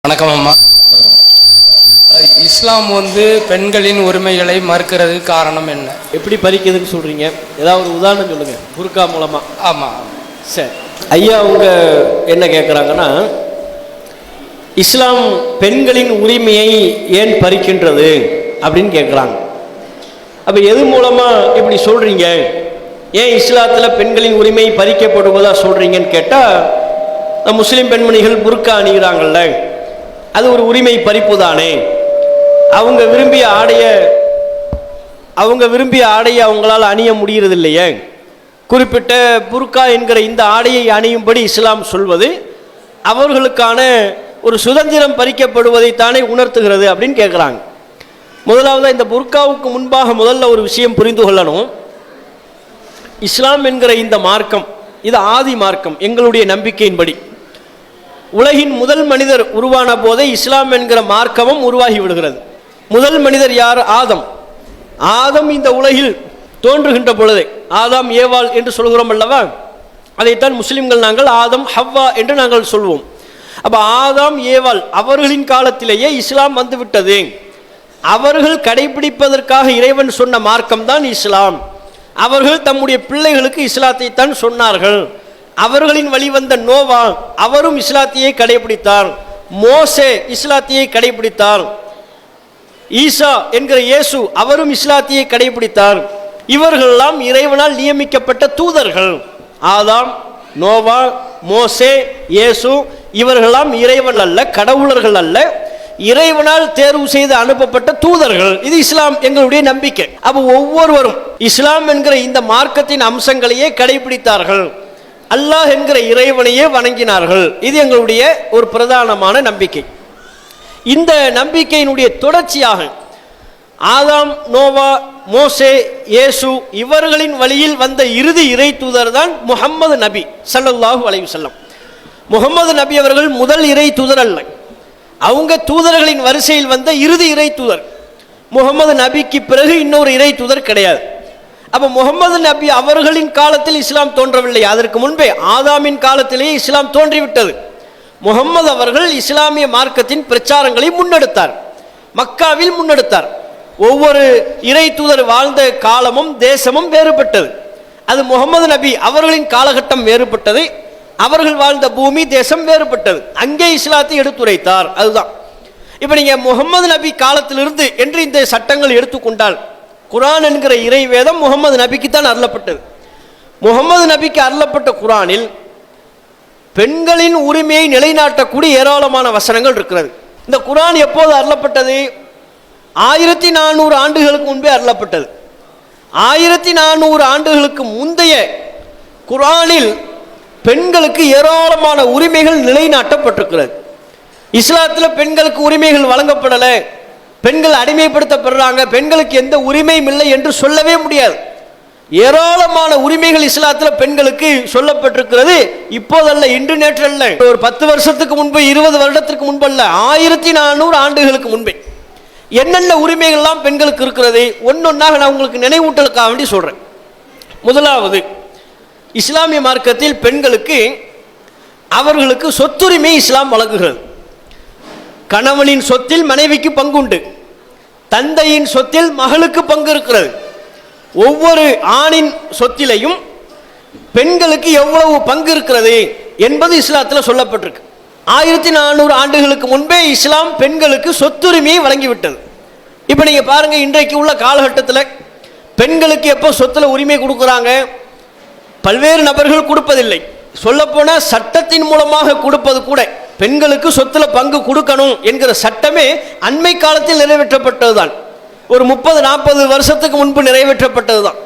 வணக்கம் அம்மா. இஸ்லாம் பெண்களின் உரிமைகளை மறுக்கிறது காரணம் என்ன? எப்படி பறிக்கிறதுன்னு சொல்றீங்க? ஏதாவது ஒரு உதாரணம் சொல்லுங்க, புர்கா மூலமா. ஆமா சரி ஐயா, அவங்க என்ன கேட்குறாங்கன்னா, இஸ்லாம் பெண்களின் உரிமையை ஏன் பறிக்கின்றது அப்படின்னு கேட்குறாங்க. அப்போ எது மூலமா இப்படி சொல்றீங்க, ஏன் இஸ்லாத்தில் பெண்களின் உரிமை பறிக்கப்படுவதா சொல்றீங்கன்னு கேட்டால், முஸ்லீம் பெண்மணிகள் புர்கா அணிகிறாங்கல்ல, அது ஒரு உரிமை பறிப்பு தானே. அவங்க விரும்பிய ஆடையை அவங்களால் அணிய முடிகிறது இல்லையே. குறிப்பிட்ட புர்கா என்கிற இந்த ஆடையை அணியும்படி இஸ்லாம் சொல்வது அவர்களுக்கான ஒரு சுதந்திரம் பறிக்கப்படுவதைத்தானே உணர்த்துகிறது அப்படின்னு கேட்குறாங்க. முதலாவது இந்த புர்காவுக்கு முன்பாக முதல்ல ஒரு விஷயம் புரிந்து கொள்ளணும். இஸ்லாம் என்கிற இந்த மார்க்கம் இது ஆதி மார்க்கம். எங்களுடைய நம்பிக்கையின்படி உலகின் முதல் மனிதர் உருவான போதே இஸ்லாம் என்கிற மார்க்கமும் உருவாகி விடுகிறது. முதல் மனிதர் யார்? ஆதம். ஆதம் இந்த உலகில் தோன்றுகின்ற பொழுதே, ஆதாம் ஏவாள் என்று சொல்கிறோம் அல்லவா, அதைத்தான் முஸ்லிம்கள் நாங்கள் ஆதம் ஹவ்வா என்று நாங்கள் சொல்வோம். அப்போ ஆதாம் ஏவாள் அவர்களின் காலத்திலேயே இஸ்லாம் வந்துவிட்டது. அவர்கள் கடைபிடிப்பதற்காக இறைவன் சொன்ன மார்க்கம் தான் இஸ்லாம். அவர்கள் தம்முடைய பிள்ளைகளுக்கு இஸ்லாத்தை தான் சொன்னார்கள். அவர்களின் வழிவந்த நோவா அவரும் இஸ்லாத்தியை கடைபிடித்தார். மோசே இஸ்லாத்தியை கடைபிடித்தார். ஈசா என்கிற இயேசு அவரும் இஸ்லாத்தியை கடைபிடித்தார். இவர்களெல்லாம் இறைவனால் நியமிக்கப்பட்ட தூதர்கள். ஆதாம், நோவா, மோசே, இயேசு இவர்களெல்லாம் இறைவன் அல்ல, கடவுளர்கள் அல்ல, இறைவனால் தேர்வு செய்து அனுப்பப்பட்ட தூதர்கள். இது இஸ்லாம் எங்களுடைய நம்பிக்கை. அப்போ ஒவ்வொருவரும் இஸ்லாம் என்கிற இந்த மார்க்கத்தின் அம்சங்களையே கடைபிடித்தார்கள். அல்லாஹ் என்கிற இறைவனையே வணங்கினார்கள். இது எங்களுடைய ஒரு பிரதானமான நம்பிக்கை. இந்த நம்பிக்கையினுடைய தொடர்ச்சியாக ஆதாம், நோவா, மோசே, இயேசு இவர்களின் வழியில் வந்த இறுதி இறை தூதர் தான் முஹம்மது நபி ஸல்லல்லாஹு அலைஹி வஸல்லம். முஹம்மது நபி அவர்கள் முதல் இறை தூதர் அல்ல, அவங்க தூதர்களின் வரிசையில் வந்த இறுதி இறை தூதர். முஹம்மது நபிக்கு பிறகு இன்னொரு இறை தூதர் கிடையாது. அப்போ முகமது நபி அவர்களின் காலத்தில் இஸ்லாம் தோன்றவில்லை, அதற்கு முன்பே ஆதாமின் காலத்திலேயே இஸ்லாம் தோன்றிவிட்டது. முகமது அவர்கள் இஸ்லாமிய மார்க்கத்தின் பிரச்சாரங்களை முன்னெடுத்தார், மக்காவில் முன்னெடுத்தார். ஒவ்வொரு இறை தூதர் வாழ்ந்த காலமும் தேசமும் வேறுபட்டது. அது முகமது நபி அவர்களின் காலகட்டம் வேறுபட்டது, அவர்கள் வாழ்ந்த பூமி தேசம் வேறுபட்டது. அங்கே இஸ்லாத்தை எடுத்துரைத்தார். அதுதான் இப்போ நீங்கள் முகமது நபி காலத்திலிருந்து என்று இந்த சட்டங்கள் எடுத்துக்கொண்டால், குரான் என்கிற இறை வேதம் முகமது நபிக்கு தான் அருளப்பட்டது. முகமது நபிக்கு அருளப்பட்ட குரானில் பெண்களின் உரிமையை நிலைநாட்டக்கூடிய ஏராளமான வசனங்கள் இருக்கிறது. இந்த குரான் எப்போது அருளப்பட்டது? 1400 ஆண்டுகளுக்கு முன்பே அருளப்பட்டது. 1400 ஆண்டுகளுக்கு முந்தைய குரானில் பெண்களுக்கு ஏராளமான உரிமைகள் நிலைநாட்டப்பட்டிருக்கிறது. இஸ்லாத்தில் பெண்களுக்கு உரிமைகள் வழங்கப்படலை, பெண்கள் அடிமைப்படுத்தப்படுறாங்க, பெண்களுக்கு எந்த உரிமையும் இல்லை என்று சொல்லவே முடியாது. ஏராளமான உரிமைகள் இஸ்லாத்தில் பெண்களுக்கு சொல்லப்பட்டிருக்கிறது. இப்போதல்ல, இன்று நேற்று அல்ல, ஒரு 10 வருஷத்துக்கு முன்பு, 20 வருடத்திற்கு முன்பு அல்ல, 1400 ஆண்டுகளுக்கு முன்பே என்னென்ன உரிமைகள்லாம் பெண்களுக்கு இருக்கிறது ஒன்னொன்னாக நான் உங்களுக்கு நினைவூட்டலுக்காக வேண்டி சொல்றேன். முதலாவது, இஸ்லாமிய மார்க்கத்தில் பெண்களுக்கு அவர்களுக்கு சொத்துரிமை இஸ்லாம் வழங்குகிறது. கணவனின் சொத்தில் மனைவிக்கு பங்குண்டு, தந்தையின் சொத்தில் மகளுக்கு பங்கு இருக்கிறது. ஒவ்வொரு ஆணின் சொத்திலையும் பெண்களுக்கு எவ்வளவு பங்கு இருக்கிறது என்பது இஸ்லாத்தில் சொல்லப்பட்டிருக்கு. 1400 ஆண்டுகளுக்கு முன்பே இஸ்லாம் பெண்களுக்கு சொத்துரிமையை வழங்கிவிட்டது. இப்போ நீங்கள் பாருங்கள், இன்றைக்கு உள்ள காலகட்டத்தில் பெண்களுக்கு எப்போ சொத்துல உரிமை கொடுக்குறாங்க? பல்வேறு நபர்கள் கொடுப்பதில்லை. சொல்லப்போனால் சட்டத்தின் மூலமாக கொடுப்பது கூட, பெண்களுக்கு சொத்துல பங்கு கொடுக்கணும் என்கிற சட்டமே அண்மை காலத்தில் நிறைவேற்றப்பட்டதுதான். ஒரு 30-40 வருஷத்துக்கு முன்பு நிறைவேற்றப்பட்டதுதான்.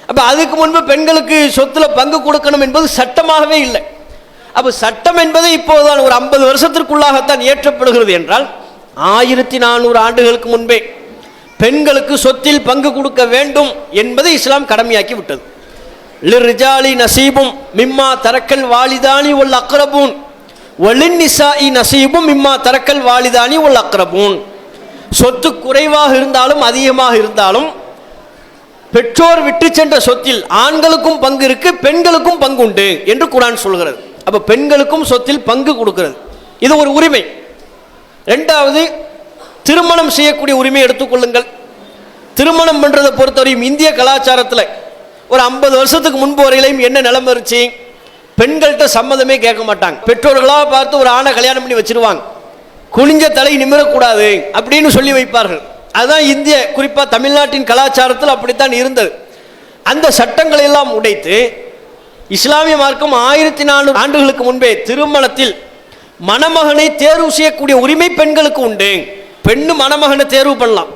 அப்போ அதுக்கு முன்பு பெண்களுக்கு சொத்துல பங்கு கொடுக்கணும் என்பது சட்டமாகவே இல்லை. அப்போ சட்டம் என்பது இப்போதுதான் ஒரு 50 வருஷத்திற்குள்ளாகத்தான் இயற்றப்படுகிறது என்றால், 1400 ஆண்டுகளுக்கு முன்பே பெண்களுக்கு சொத்தில் பங்கு கொடுக்க வேண்டும் என்பதை இஸ்லாம் கடமையாக்கி விட்டது. லிர்ரிஜாலி நசீபும் மிம்மா தரக்கல் வாலிதானி ஒல் அக்ரபூன் வலின் நிசாஇ நசீபும் மிம்மா தரக்கல் வாலிதானி ஒல் அக்ரபூன். சொத்து குறைவாக இருந்தாலும் அதிகமாக இருந்தாலும் பெற்றோர் விட்டு சென்ற சொத்தில் ஆண்களுக்கும் பங்கு இருக்கு, பெண்களுக்கும் பங்கு உண்டு என்று குர்ஆன் சொல்கிறது. அப்ப பெண்களுக்கும் சொத்தில் பங்கு கொடுக்கிறது. இது ஒரு உரிமை. ரெண்டாவது, திருமணம் செய்யக்கூடிய உரிமை எடுத்துக்கொள்ளுங்கள். திருமணம் பண்றதை பொறுத்தவரையும் இந்திய கலாச்சாரத்தில் ஒரு 50 வருஷத்துக்கு முன்பு வரையிலையும் என்ன நிலைமை இருந்துச்சு? பெண்கள்கிட்ட சம்மதமே கேட்க மாட்டாங்க. பெற்றோர்களாக பார்த்து ஒரு ஆணை கல்யாணம் பண்ணி வச்சிருவாங்க. குனிஞ்ச தலை நிமிரக்கூடாது அப்படின்னு சொல்லி வைப்பார்கள். அதுதான் இந்திய, குறிப்பா தமிழ்நாட்டின் கலாச்சாரத்தில் அப்படித்தான் இருந்தது. அந்த சட்டங்களை எல்லாம் உடைத்து இஸ்லாமிய மார்க்கம் 1400 ஆண்டுகளுக்கு முன்பே திருமணத்தில் மணமகனை தேர்வு செய்யக்கூடிய உரிமை பெண்களுக்கு உண்டு. பெண்ணு மணமகனை தேர்வு பண்ணலாம்.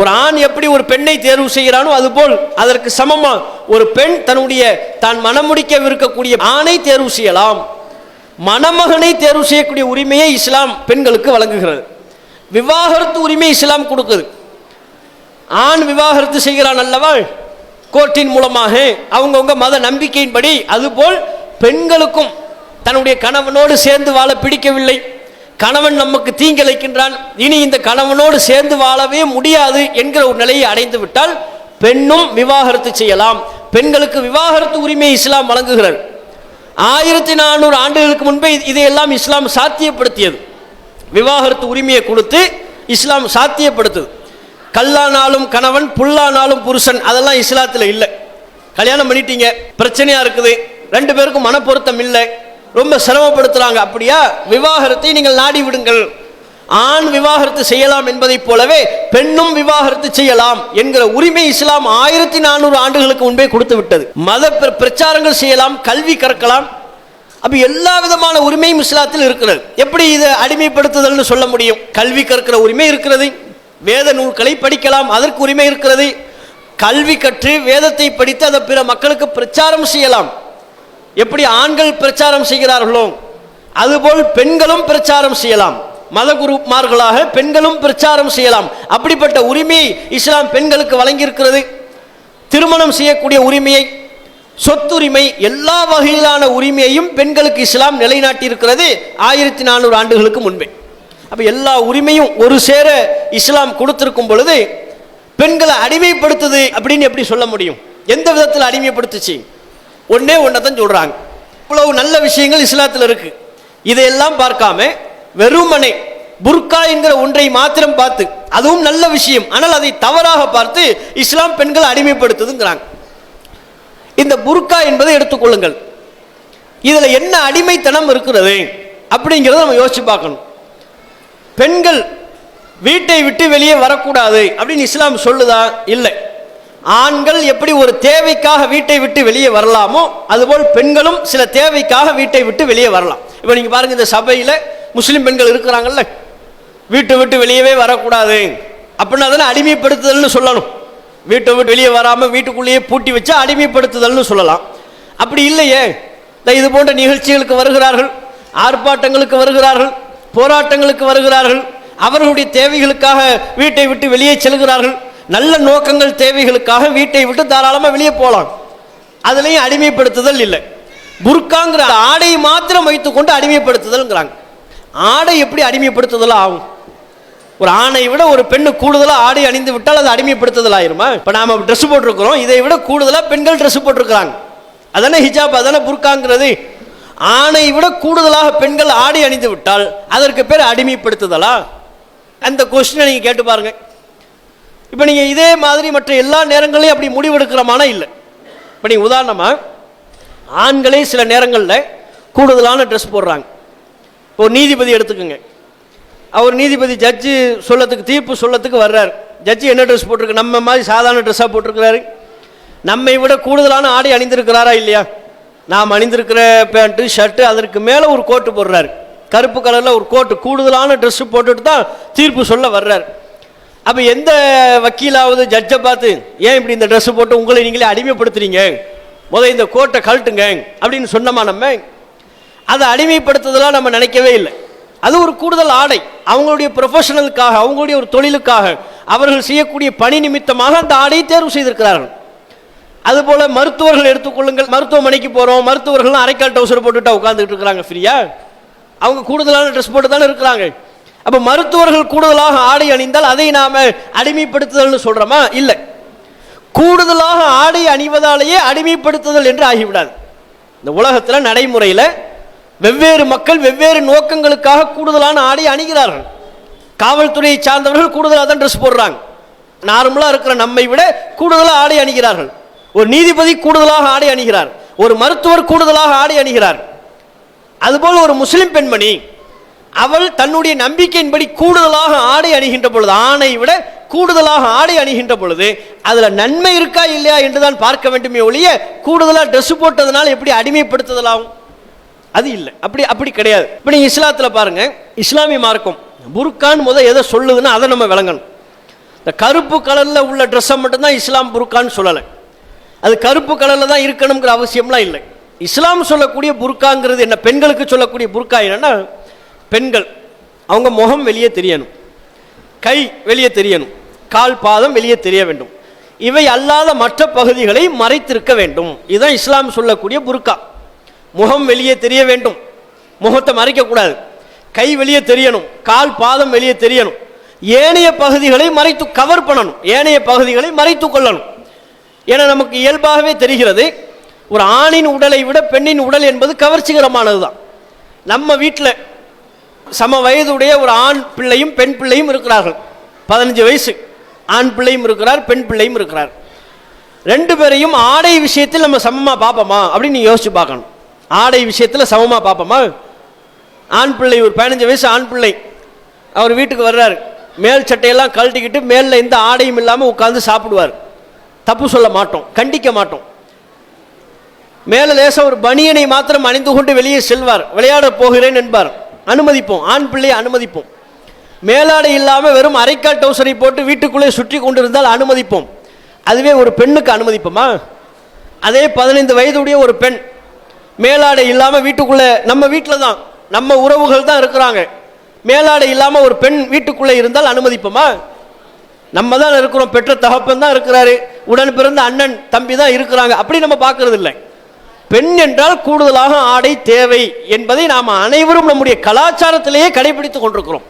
ஒரு ஆண் எப்படி ஒரு பெண்ணை தேர்வு செய்கிறானோ அதுபோல் அதற்கு சமமா ஒரு பெண் தன்னுடைய தான் மணமுடிக்கவிருக்கக்கூடிய ஆணை தேர்வு செய்யலாம். மணமகனை தேர்வு செய்யக்கூடிய உரிமையை இஸ்லாம் பெண்களுக்கு வழங்குகிறது. விவாகரத்து உரிமை இஸ்லாம் கொடுக்குது. ஆண் விவாகரத்து செய்கிறான் அல்லவா, கோர்ட்டின் மூலமாக அவங்கவுங்க மத நம்பிக்கையின்படி, அதுபோல் பெண்களுக்கும் தன்னுடைய கணவனோடு சேர்ந்து வாழ பிடிக்கவில்லை, கணவன் நமக்கு தீங்கிழைக்கின்றான், இனி இந்த கணவனோடு சேர்ந்து வாழவே முடியாது என்கிற ஒரு நிலையை அடைந்து விட்டால் பெண்ணும் விவாகரத்து செய்யலாம். பெண்களுக்கு விவாகரத்து உரிமை இஸ்லாம் வழங்குகிறது. 1400 ஆண்டுகளுக்கு முன்பே இதையெல்லாம் இஸ்லாம் சாத்தியப்படுத்தியது. விவாகரத்து உரிமையை கொடுத்து இஸ்லாம் சாத்தியப்படுத்துது. கல்லானாலும் கணவன், புல்லானாலும் புருஷன், அதெல்லாம் இஸ்லாத்தில் இல்லை. கல்யாணம் பண்ணிட்டீங்க, பிரச்சனையா இருக்குது, 2 பேருக்கும் மனப்பொருத்தம் இல்லை, ரொம்ப சிரமப்படுத்துறாங்க, அப்படியா விவாகரத்தை நீங்கள் நாடி விடுங்கள். ஆண் விவாகரத்து செய்யலாம் என்பதைப் போலவே பெண்ணும் விவாகரத்து செய்யலாம் என்கிற உரிமை இஸ்லாம் 1400 ஆண்டுகளுக்கு முன்பே கொடுத்து விட்டது. மத பிரச்சாரங்கள் செய்யலாம், கல்வி கற்கலாம், அப்ப எல்லா விதமான உரிமையும் இஸ்லாத்தில் இருக்கிறது. எப்படி இதை அடிமைப்படுத்துதல்னு சொல்ல முடியும்? கல்வி கற்கிற உரிமை இருக்கிறது, வேத நூல்களை படிக்கலாம், அதற்கு உரிமை இருக்கிறது. கல்வி கற்று வேதத்தை படித்து அதை பிற மக்களுக்கு பிரச்சாரம் செய்யலாம். எப்படி ஆண்கள் பிரச்சாரம் செய்கிறார்களோ அதுபோல் பெண்களும் பிரச்சாரம் செய்யலாம். மத குருமார்களாக பெண்களும் பிரச்சாரம் செய்யலாம். அப்படிப்பட்ட உரிமையை இஸ்லாம் பெண்களுக்கு வழங்கியிருக்கிறது. திருமணம் செய்யக்கூடிய உரிமையை, சொத்துரிமை, எல்லா வகையிலான உரிமையையும் பெண்களுக்கு இஸ்லாம் நிலைநாட்டி இருக்கிறது 1400 ஆண்டுகளுக்கு முன்பே. அப்ப எல்லா உரிமையும் ஒரு சேர இஸ்லாம் கொடுத்திருக்கும் பொழுது பெண்களை அடிமைப்படுத்துது அப்படின்னு எப்படி சொல்ல முடியும்? எந்த விதத்தில் அடிமைப்படுத்துச்சு? ஒன்னே ஒன்னதான் சொல்றாங்க. இவ்வளவு நல்ல விஷயங்கள் இஸ்லாத்தில் இருக்கு. இதையெல்லாம் பார்க்காம வெறுமனே புர்கா என்கிற ஒன்றை மாத்திரம் பார்த்து, அதுவும் நல்ல விஷயம், ஆனால் அதை தவறாக பார்த்து இஸ்லாம் பெண்களை அடிமைப்படுத்துதுங்கிறாங்க. இந்த புர்கா என்பதை எடுத்துக்கொள்ளுங்கள். இதுல என்ன அடிமைத்தனம் இருக்கிறது அப்படிங்கிறத நம்ம யோசிச்சு பார்க்கணும். பெண்கள் வீட்டை விட்டு வெளியே வரக்கூடாது அப்படின்னு இஸ்லாம் சொல்லுதா? இல்லை. ஆண்கள் எப்படி ஒரு தேவைக்காக வீட்டை விட்டு வெளியே வரலாமோ அதுபோல் பெண்களும் சில தேவைக்காக வீட்டை விட்டு வெளியே வரலாம். இப்போ நீங்க பாருங்க, இந்த சபையில முஸ்லிம் பெண்கள் இருக்கிறாங்கல்ல, வீட்டை விட்டு வெளியவே வரக்கூடாது அப்படின்னா தானே அடிமைப்படுத்துதல்னு சொல்லணும். வீட்டை விட்டு வெளியே வராம வீட்டுக்குள்ளேயே பூட்டி வச்சா அடிமைப்படுத்துதல்னு சொல்லலாம். அப்படி இல்லையே, இது போன்ற நிகழ்ச்சிகளுக்கு வருகிறார்கள், ஆர்ப்பாட்டங்களுக்கு வருகிறார்கள், போராட்டங்களுக்கு வருகிறார்கள், அவர்களுடைய தேவைகளுக்காக வீட்டை விட்டு வெளியே செல்கிறார்கள். நல்ல நோக்கங்கள், தேவைகளுக்காக வீட்டை விட்டு தாராளமாக வெளியே போகலாம். அதுலேயும் அடிமைப்படுத்துதல் இல்லை. புர்காங்கிற ஆடை மாத்திரம் வைத்துக்கொண்டு அடிமைப்படுத்துதல்ங்கிறாங்க. ஆடை எப்படி அடிமைப்படுத்துதல் ஆகும்? ஒரு ஆணை விட ஒரு பெண்ணு கூடுதலாக ஆடை அணிந்து விட்டால் அது அடிமைப்படுத்துதல் ஆயிருமா? இப்போ நாம ட்ரெஸ் போட்டிருக்கிறோம், இதை விட கூடுதலாக பெண்கள் ட்ரெஸ் போட்டிருக்கிறாங்க, அதானே ஹிஜாப், அதானே புர்காங்கிறது. ஆணை விட கூடுதலாக பெண்கள் ஆடை அணிந்து விட்டால் அதற்கு பேர் அடிமைப்படுத்துதலா? அந்த கொஸ்டினை நீங்க கேட்டு பாருங்க. இப்போ நீங்க இதே மாதிரி மற்ற எல்லா நேரங்களையும் அப்படி முடிவெடுக்கிறமான இல்லை. இப்போ நீங்க உதாரணமா ஆண்களே சில நேரங்களில் கூடுதலான ட்ரெஸ் போடுறாங்க. ஒரு நீதிபதி எடுத்துக்கோங்க, அவர் நீதிபதி ஜட்ஜு சொல்லத்துக்கு, தீர்ப்பு சொல்லத்துக்கு வர்றாரு. ஜட்ஜு என்ன ட்ரெஸ் போட்டிருக்கு? நம்ம மாதிரி சாதாரண ட்ரெஸ்ஸாக போட்டிருக்கிறாரு. நம்மை விட கூடுதலான ஆடை அணிந்திருக்கிறாரா இல்லையா? நாம் அணிந்திருக்கிற பேண்ட்டு ஷர்ட்டு, அதற்கு மேலே ஒரு கோட்டு போடுறாரு, கருப்பு கலரில் ஒரு கோட்டு, கூடுதலான ட்ரெஸ்ஸு போட்டுட்டு தான் தீர்ப்பு சொல்ல வர்றாரு. அப்போ எந்த வக்கீலாவது ஜட்ஜை பார்த்து ஏன் இப்படி இந்த ட்ரெஸ்ஸு போட்டு உங்களை நீங்களே அடிமைப்படுத்துறீங்க, இந்த கோட்டை கழட்டுங்க அப்படின்னு சொன்னோமா? நம்ம அதை அடிமைப்படுத்துதெல்லாம் நம்ம நினைக்கவே இல்லை. அது ஒரு கூடுதல் ஆடை, அவங்களுடைய ப்ரொஃபஷனலுக்காக, அவங்களுடைய ஒரு தொழிலுக்காக, அவர்கள் செய்யக்கூடிய பணி நிமித்தமாக அந்த ஆடையை தேர்வு செய்திருக்கிறார்கள். அதுபோல மருத்துவர்கள் எடுத்துக்கொள்ளுங்கள், மருத்துவமனைக்கு போகிறோம், மருத்துவர்கள் அரைக்கால் டவுசர் போட்டுட்டா உட்காந்துட்டு இருக்கிறாங்க ஃப்ரீயா? அவங்க கூடுதலான ட்ரெஸ் போட்டு தானே இருக்கிறாங்க. அப்போ மருத்துவர்கள் கூடுதலாக ஆடை அணிந்தால் அதை நாம அடிமைப்படுத்துதல்னு சொல்றோமா? இல்லை. கூடுதலாக ஆடை அணிவதாலேயே அடிமைப்படுத்துதல் என்று ஆகிவிடாது. இந்த உலகத்தில் நடைமுறையில் வெவ்வேறு மக்கள் வெவ்வேறு நோக்கங்களுக்காக கூடுதலான ஆடை அணிகிறார்கள். காவல்துறையை சார்ந்தவர்கள் கூடுதலாக தான் ட்ரெஸ் போடுறாங்க. நார்மலாக இருக்கிற நம்மை விட கூடுதலாக ஆடை அணிகிறார்கள். ஒரு நீதிபதி கூடுதலாக ஆடை அணிகிறார், ஒரு மருத்துவர் கூடுதலாக ஆடை அணிகிறார். அதுபோல் ஒரு முஸ்லிம் பெண்மணி அவள் தன்னுடைய நம்பிக்கையின்படி கூடுதலாக ஆடை அணிகின்ற பொழுது, ஆணை விட கூடுதலாக ஆடை அணிகின்ற பொழுது அதுல நன்மை இருக்கா இல்லையா என்றுதான் பார்க்க வேண்டுமே ஒழிய கூடுதலாக ட்ரெஸ் போட்டதுனால எப்படி அடிமைப்படுத்துதலாம், அது இல்லை. அப்படி கிடையாது. இப்போ நீங்க இஸ்லாத்தில் பாருங்க, இஸ்லாமிய மார்க்கம் புர்கான் எதை சொல்லுதுன்னா அதை நம்ம விளங்கணும். இந்த கருப்பு கலர்ல உள்ள ட்ரெஸ்ஸை மட்டும்தான் இஸ்லாம் புர்கான்னு சொல்லலை. அது கருப்பு கலர்ல தான் இருக்கணுங்கிற அவசியம்லாம் இல்லை. இஸ்லாம் சொல்லக்கூடிய புர்காங்கிறது என்ன, பெண்களுக்கு சொல்லக்கூடிய புர்கா என்னன்னா, பெண்கள் அவங்க முகம் வெளியே தெரியணும், கை வெளியே தெரியணும், கால் பாதம் வெளியே தெரிய வேண்டும். இவை அல்லாத மற்ற பகுதிகளை மறைத்திருக்க வேண்டும். இதுதான் இஸ்லாம் சொல்லக்கூடிய புர்கா. முகம் வெளியே தெரிய வேண்டும், முகத்தை மறைக்கக்கூடாது, கை வெளியே தெரியணும், கால் பாதம் வெளியே தெரியணும். ஏனைய பகுதிகளை மறைத்து கவர் பண்ணணும், ஏனைய பகுதிகளை மறைத்து கொள்ளணும். ஏன்னா நமக்கு இயல்பாகவே தெரிகிறது, ஒரு ஆணின் உடலை விட பெண்ணின் உடல் என்பது கவர்ச்சிகரமானது தான். நம்ம வீட்டில் சம வயதுடைய ஒரு ஆண் பிள்ளையும் பெண் பிள்ளையும் இருக்கிறார்கள். 15 வயசு ஆண் பிள்ளையும் இருக்கிறார், பெண் பிள்ளையும் இருக்கிறார். ரெண்டு பேரையும் ஆடை விஷயத்தில் நம்ம சமமாக பார்ப்போமா அப்படின்னு யோசிச்சு பார்க்கணும். ஆடை விஷயத்தில் சமமாக பார்ப்போமா? ஆண் பிள்ளை ஒரு 15 வயசு ஆண் பிள்ளை அவர் வீட்டுக்கு வர்றாரு, மேல் சட்டையெல்லாம் கழட்டிக்கிட்டு மேலில் எந்த ஆடையும் இல்லாமல் உட்காந்து சாப்பிடுவார். தப்பு சொல்ல மாட்டோம், கண்டிக்க மாட்டோம். மேலே லேச ஒரு பனியனை மாத்திரம் அணிந்து கொண்டு வெளியே செல்வார், விளையாட போகிறேன் என்பார், அனுமதிப்போம், ஆண் பிள்ளையை அனுமதிப்போம். மேலாடை இல்லாமல் வெறும் அரைக்கால் டவுசரை போட்டு வீட்டுக்குள்ளே சுற்றி கொண்டிருந்தால் அனுமதிப்போம். அதுவே ஒரு பெண்ணுக்கு அனுமதிப்போமா? அதே 15 வயதுடைய ஒரு பெண் மேலாடை இல்லாமல் வீட்டுக்குள்ளே, நம்ம வீட்டில் தான் நம்ம உறவுகள் தான் இருக்கிறாங்க, மேலாடை இல்லாமல் ஒரு பெண் வீட்டுக்குள்ளே இருந்தால் அனுமதிப்போமா? நம்ம தான் இருக்கிறோம், பெற்ற தகப்பன் தான் இருக்கிறாரு, உடன் பிறந்த அண்ணன் தம்பி தான் இருக்கிறாங்க, அப்படி நம்ம பார்க்கறது இல்லை. பெண் என்றால் கூடுதலாக ஆடை தேவை என்பதை நாம் அனைவரும் நம்முடைய கலாச்சாரத்திலேயே கடைபிடித்துக் கொண்டிருக்கிறோம்.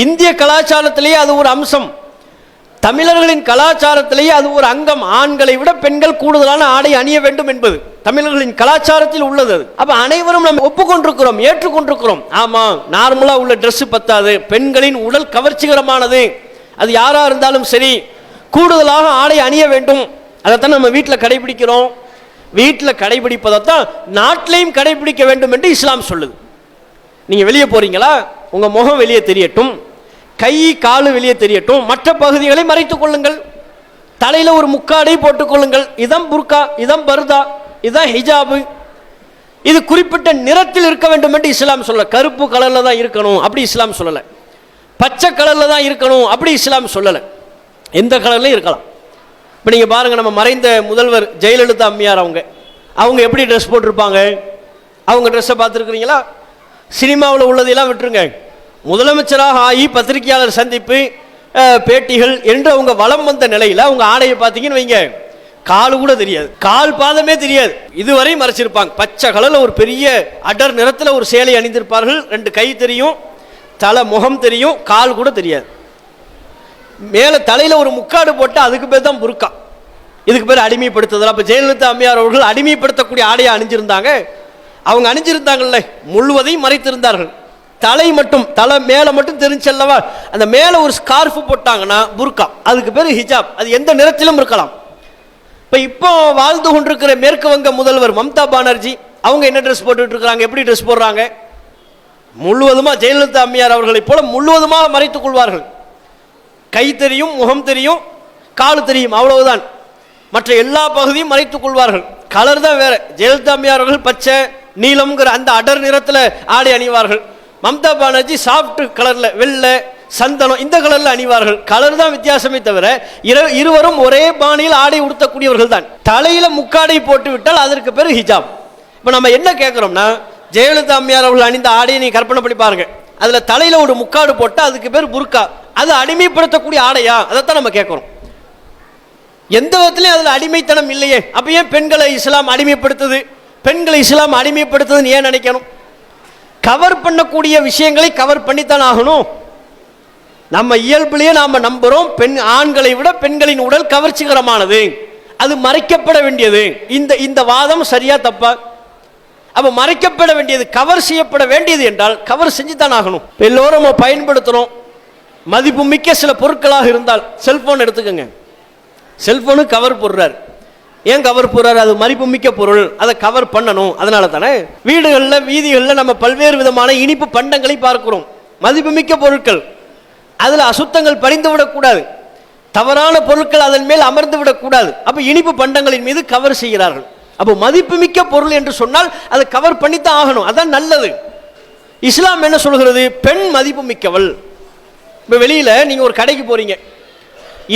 இந்திய கலாச்சாரத்திலேயே அது ஒரு அம்சம், தமிழர்களின் கலாச்சாரத்திலேயே அது ஒரு அங்கம். ஆண்களை விட பெண்கள் கூடுதலான ஆடை அணிய வேண்டும் என்பது தமிழர்களின் கலாச்சாரத்தில் உள்ளது. அப்ப அனைவரும் நம்ம ஒப்புக்கொண்டிருக்கிறோம், ஏற்றுக்கொண்டிருக்கிறோம். ஆமா, நார்மலா உள்ள ட்ரெஸ் பத்தாது, பெண்களின் உடல் கவர்ச்சிகரமானது, அது யாரா இருந்தாலும் சரி கூடுதலாக ஆடை அணிய வேண்டும். அதைத்தான் நம்ம வீட்டில் கடைபிடிக்கிறோம். வீட்டில் கடைபிடிப்பதைத்தான் நாட்டிலையும் கடைபிடிக்க வேண்டும் என்று இஸ்லாம் சொல்லுது. நீங்க வெளியே போறீங்களா, உங்க முகம் வெளியே தெரியட்டும், கை காலு வெளியே தெரியட்டும், மற்ற பகுதிகளை மறைத்துக் கொள்ளுங்கள், தலையில ஒரு முக்காடை போட்டுக் கொள்ளுங்கள். இதான் புர்கா, இதான் பர்தா, இதான் ஹிஜாபு. இது குறிப்பிட்ட நிறத்தில் இருக்க வேண்டும் என்று இஸ்லாம் சொல்ல. கருப்பு கலர்ல தான் இருக்கணும் அப்படி இஸ்லாம் சொல்லல, பச்சை கலர்ல தான் இருக்கணும் அப்படி இஸ்லாம் சொல்லல, எந்த கலர்லையும் இருக்கலாம். இப்போ நீங்கள் பாருங்கள், நம்ம மறைந்த முதல்வர் ஜெயலலிதா அம்மையார் அவங்க எப்படி ட்ரெஸ் போட்டிருப்பாங்க? அவங்க ட்ரெஸ்ஸை பார்த்துருக்குறீங்களா? சினிமாவில் உள்ளதையெல்லாம் விட்டுருங்க, முதலமைச்சராக ஆகி பத்திரிகையாளர் சந்திப்பு, பேட்டிகள் என்று அவங்க வலம் வந்த நிலையில் அவங்க ஆடையை பார்த்தீங்கன்னு வைங்க, காலு கூட தெரியாது, கால் பாதமே தெரியாது, இதுவரை மறைச்சிருப்பாங்க. பச்சை கலரில் ஒரு பெரிய அடர் நிறத்தில் ஒரு சேலை அணிந்திருப்பார்கள், 2 கை தெரியும், தலை முகம் தெரியும், கால் கூட தெரியாது. மேலே தலையில் ஒரு முக்காடு போட்டு அதுக்கு பேர் தான் புர்கா. இதுக்கு பேர் அடிமைப்படுத்துதல். அப்போ ஜெயலலிதா அம்மையார் அவர்கள் அடிமைப்படுத்தக்கூடிய ஆடையை அணிஞ்சிருந்தாங்க. அவங்க அணிஞ்சிருந்தாங்கல்ல, முழுவதையும் மறைத்திருந்தார்கள், தலை மட்டும், தலை மேலே மட்டும் தெரிஞ்சல்லவா, அந்த மேலே ஒரு ஸ்கார்ஃப் போட்டாங்கன்னா புர்கா, அதுக்கு பேர் ஹிஜாப். அது எந்த நிறத்திலும் இருக்கலாம். இப்போ வாழ்ந்து கொண்டிருக்கிற மேற்கு வங்க முதல்வர் மம்தா பானர்ஜி அவங்க என்ன ட்ரெஸ் போட்டுட்டு இருக்கிறாங்க, எப்படி ட்ரெஸ் போடுறாங்க? முழுவதுமாக ஜெயலலிதா அம்மையார் அவர்களைப் போல முழுவதுமாக மறைத்துக் கொள்வார்கள். கை தெரியும், முகம் தெரியும், காலு தெரியும், அவ்வளவுதான். மற்ற எல்லா பகுதியும் மறைத்துக் கொள்வார்கள். கலர் தான் வேற. ஜெயலலிதா அம்மையார் அவர்கள் பச்சை நீலம்ங்கிற அந்த அடர் நிறத்தில் ஆடை அணிவார்கள். மம்தா பானர்ஜி சாஃப்ட் கலர்ல, வெள்ளை சந்தனம் இந்த கலர்ல அணிவார்கள். கலர் தான் வித்தியாசமே தவிர இருவரும் ஒரே பாணியில் ஆடை உடுத்தக்கூடியவர்கள் தான். தலையில முக்காடை போட்டு விட்டால் அதற்கு பேர் ஹிஜாப். இப்போ நம்ம என்ன கேட்கிறோம்னா, ஜெயலலிதா அம்மையார் அவர்கள் அணிந்த ஆடையை நீங்க கற்பனை பண்ணி பாருங்க, அதுல தலையில ஒரு முக்காடு போட்டு அதுக்கு பேர் புர்கா, அது அடிமைப்படுத்தக்கூடிய ஆடையா? அதைத்தான் நம்ம கேட்கிறோம். எந்த விதத்திலையும் அதுல அடிமைத்தனம் இல்லையே. அப்ப ஏன் பெண்களை இஸ்லாம் அடிமைப்படுத்துது? பெண்களை இஸ்லாம் அடிமைப்படுத்துதுன்னு ஏன் நினைக்கணும்? கவர் பண்ணக்கூடிய விஷயங்களை கவர் பண்ணித்தான் ஆகணும். நம்ம இயல்பிலேயே நாம நம்புறோம், ஆண்களை விட பெண்களின் உடல் கவர்ச்சிகரமானது, அது மறைக்கப்பட வேண்டியது. இந்த வாதம் சரியா தப்பா? அப்ப மறைக்கப்பட வேண்டியது, கவர் செய்யப்பட வேண்டியது என்றால் கவர் செஞ்சுதான் ஆகணும். எல்லோரும் நம்ம பயன்படுத்துறோம், மதிப்புமிக்க சில பொருட்களாக இருந்தால், செல்போன் எடுத்துக்கோங்க, செல்போனு கவர் போடுறாரு. ஏன் கவர் போடுறாரு? அது மதிப்புமிக்க பொருள், அதை கவர் பண்ணணும். அதனால தானே வீடுகளில் வீதிகளில் நம்ம பல்வேறு விதமான இனிப்பு பண்டங்களை பார்க்கிறோம். மதிப்புமிக்க பொருட்கள், அதில் அசுத்தங்கள் படிந்து விடக்கூடாது, தவறான பொருட்கள் அதன் மேல் அமர்ந்து விடக்கூடாது. அப்போ இனிப்பு பண்டங்களின் மீது கவர் செய்கிறார்கள். அப்போ மதிப்புமிக்க பொருள் என்று சொன்னால் அதை கவர் பண்ணித்தான் ஆகணும், அதான் நல்லது. இஸ்லாம் என்ன சொல்கிறது? பெண் மதிப்பு மிக்கவள். இப்போ வெளியில் நீங்கள் ஒரு கடைக்கு போகிறீங்க,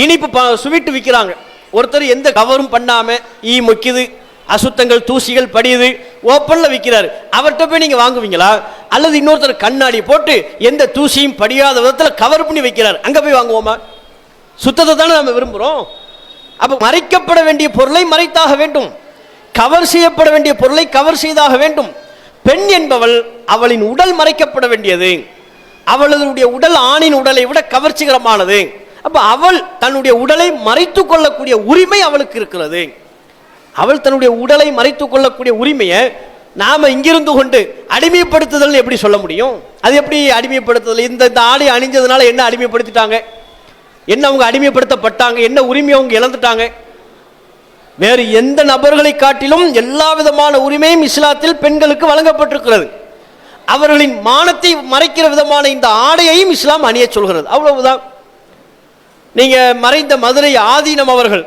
இனிப்பு ஸ்வீட்டு விற்கிறாங்க, ஒருத்தர் எந்த கவரும் பண்ணாமல் ஈ மொக்கிது, அசுத்தங்கள் தூசிகள் படியுது, ஓப்பனில் விற்கிறாரு. அவர்கிட்ட போய் நீங்கள் வாங்குவீங்களா? அல்லது இன்னொருத்தர் கண்ணாடி போட்டு எந்த தூசியும் படியாத விதத்தில் கவர் பண்ணி வைக்கிறார், அங்கே போய் வாங்குவோமா? சுத்தத்தை தானே நம்ம விரும்புகிறோம். அப்போ மறைக்கப்பட வேண்டிய பொருளை மறைத்தாக வேண்டும், கவர் செய்யப்பட வேண்டிய பொருளை கவர் செய்தாக வேண்டும். பெண் என்பவள், அவளின் உடல் மறைக்கப்பட வேண்டியது. அவளுடைய உடல் ஆணின் உடலை விட கவர்ச்சிகரமானது. அப்போ அவள் தன்னுடைய உடலை மறைத்து கொள்ளக்கூடிய உரிமை அவளுக்கு இருக்கிறது. அவள் தன்னுடைய உடலை மறைத்து கொள்ளக்கூடிய உரிமையை நாம் இங்கிருந்து கொண்டு அடிமைப்படுத்துதல் எப்படி சொல்ல முடியும்? அது எப்படி அடிமைப்படுத்துதல்? இந்த ஆடை அணிஞ்சதுனால என்ன அடிமைப்படுத்திட்டாங்க? என்ன அவங்க அடிமைப்படுத்தப்பட்டாங்க? என்ன உரிமை அவங்க இழந்துட்டாங்க? வேறு எந்த நபர்களை காட்டிலும் எல்லா விதமான உரிமையும் இஸ்லாத்தில் பெண்களுக்கு வழங்கப்பட்டிருக்கிறது. அவர்களின் மானத்தை மறைக்கிற விதமான இந்த ஆடையையும் இஸ்லாம் அணிய சொல்கிறது. அவ்வளவுதான். நீங்க மறைந்த மதுரை ஆதீனம் அவர்கள்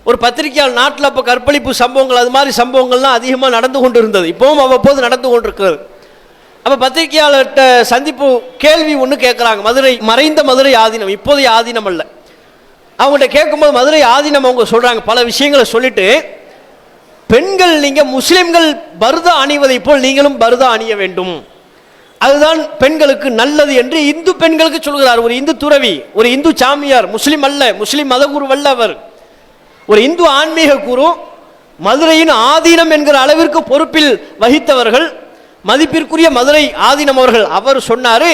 ஒரு பத்திரிகையாளர், நாட்டில் அப்போ கற்பழிப்பு சம்பவங்கள் அது மாதிரி சம்பவங்கள்லாம் அதிகமாக நடந்து கொண்டு இருந்தது, இப்பவும் அவ்வப்போது நடந்து கொண்டிருக்கிறது. அப்போ பத்திரிகையாளர்கிட்ட சந்திப்பு கேள்வி ஒன்று கேட்குறாங்க. மறைந்த மதுரை ஆதீனம், இப்போதைய ஆதீனம் அல்ல. அவங்கள்ட்ட கேட்கும்போது மதுரை ஆதீனம் அவங்க சொல்கிறாங்க, பல விஷயங்களை சொல்லிட்டு, பெண்கள் நீங்கள் முஸ்லிம்கள் பர்தா அணிவதை போல் நீங்களும் பர்தா அணிய வேண்டும், அதுதான் பெண்களுக்கு நல்லது என்று இந்து பெண்களுக்கு சொல்கிறார். ஒரு இந்து துறவி, ஒரு இந்து சாமியார், முஸ்லிம் அல்ல, முஸ்லிம் மதகுரு அல்ல அவர், ஒரு இந்து ஆன்மீக குரு, மதுரையின் ஆதீனம் என்கிற அளவிற்கு பொறுப்பில் வகித்தவர்கள், மதிப்பிற்குரிய மதுரை ஆதீனம் அவர்கள். அவர் சொன்னாரு,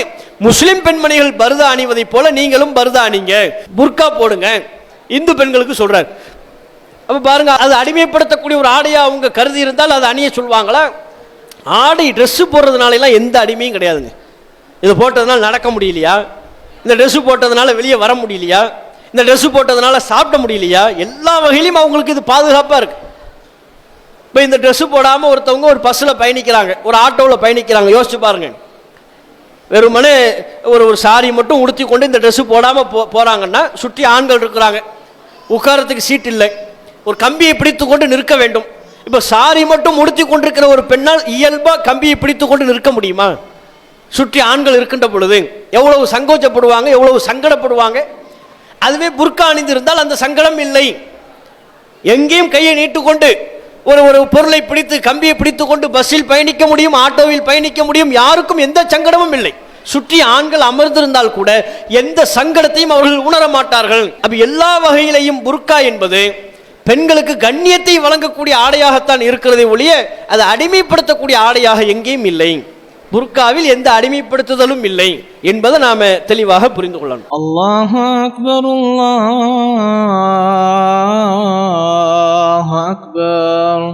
முஸ்லிம் பெண்மணிகள் பர்தா அணிவதை போல நீங்களும் பர்தா அணிங்க, புர்கா போடுங்க, இந்து பெண்களுக்கு சொல்றார். அப்ப பாருங்க, அது அடிமைப்படுத்தக்கூடிய ஒரு ஆடையா அவங்க கருதி இருந்தால் அது அணிய சொல்வாங்களா? ஆடை ட்ரெஸ் போடுறதுனால எல்லாம் எந்த அடிமையும் கிடையாதுங்க. இது போட்டதுனால நடக்க முடியலையா? இந்த ட்ரெஸ் போட்டதுனால வெளியே வர முடியலையா? இந்த ட்ரெஸ் போட்டதுனால சாப்பிட முடியலையா? எல்லா வகையிலும் அவங்களுக்கு இது பாதுகாப்பாக இருக்கு. இப்போ இந்த ட்ரெஸ் போடாமல் ஒருத்தவங்க ஒரு பஸ்ஸில் பயணிக்கிறாங்க, ஒரு ஆட்டோவில் பயணிக்கிறாங்க, யோசிச்சு பாருங்க. வெறுமனே ஒரு சாரி மட்டும் உடுத்தி கொண்டு இந்த ட்ரெஸ் போடாமல் போகிறாங்கன்னா சுற்றி ஆண்கள் இருக்கிறாங்க, உட்காரத்துக்கு சீட் இல்லை, ஒரு கம்பியை பிடித்து கொண்டு நிற்க வேண்டும். இப்போ சாரி மட்டும் உடுத்தி கொண்டிருக்கிற ஒரு பெண்ணால் இயல்பாக கம்பியை பிடித்து கொண்டு நிற்க முடியுமா? சுற்றி ஆண்கள் இருக்கின்ற பொழுது எவ்வளவு சங்கோச்சப்படுவாங்க, எவ்வளவு சங்கடப்படுவாங்க. அதுவே புர்கா அணிந்திருந்தால் அந்த சங்கடம் இல்லை. எங்கேயும் கையை நீட்டுக்கொண்டு ஒரு பொருளை பிடித்து கம்பியை பிடித்து கொண்டு பஸ்ஸில் பயணிக்க முடியும், ஆட்டோவில் பயணிக்க முடியும், யாருக்கும் எந்த சங்கடமும் இல்லை. சுற்றி ஆண்கள் அமர்ந்திருந்தால் கூட எந்த சங்கடத்தையும் அவர்கள் உணர மாட்டார்கள். அப்ப எல்லா வகையிலையும் புர்கா என்பது பெண்களுக்கு கண்ணியத்தை வழங்கக்கூடிய ஆடையாகத்தான் இருக்கிறதே ஒழிய அது அடிமைப்படுத்தக்கூடிய ஆடையாக எங்கேயும் இல்லை. புர்காவில் எந்த அடிமைப்படுத்துதலும் இல்லை என்பதை நாம தெளிவாக புரிந்து கொள்ளணும். அல்லாஹு அக்பர், அல்லாஹு அக்பர்.